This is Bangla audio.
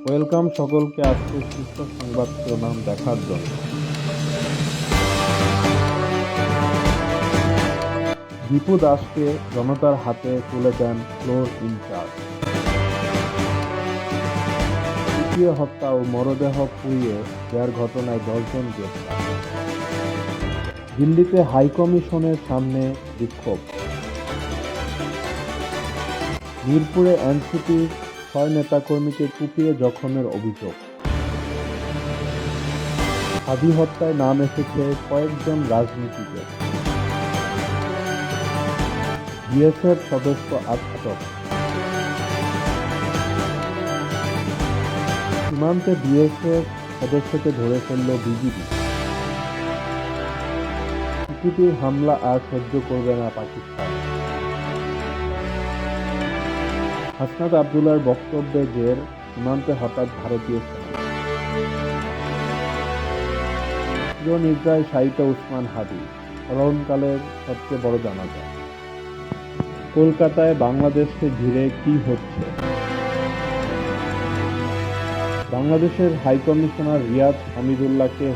ওয়েলকাম সকলকে আজকের শীর্ষ সংবাদ শিরোনাম দেখার জন্য। দীপু দাসকে জনতার হাতে তুলে দেন ফ্লোর ইনচার্জ। পিটিয়ে হত্যা ও মরদেহ পুড়িয়ে দেওয়ার ঘটনায় 10 জন গ্রেপ্তার। দিল্লিতে হাইকমিশনের সামনে বিক্ষোভ। মিরপুরে এনসিপির 6 নেতাকর্মীকে কুপিয়ে জখমের অভিযোগ। হাদি হত্যায় নাম এসেছে কয়েকজন রাজনীতিকের। বিএসএফ সদস্য আটক। সীমান্তে বিএসএফ সদস্যকে ধরে ফেলল বিজিবি। সিসিটিভির হামলা আর সহ্য করবে না পাকিস্তান। হাসনাত আবদুল্লাহর বক্তব্যে জের, সীমান্তে হঠাৎ ভারতীয় সেনা। চিরনিদ্রায় শায়িত উসমান হাদি, স্মরণকালের সবচেয়ে বড় জানাজা। কলকাতায় বাংলাদেশকে ঘিরে কি হচ্ছে? বাংলাদেশের হাইকমিশনার রিয়াদ হামিদুল্লাহকে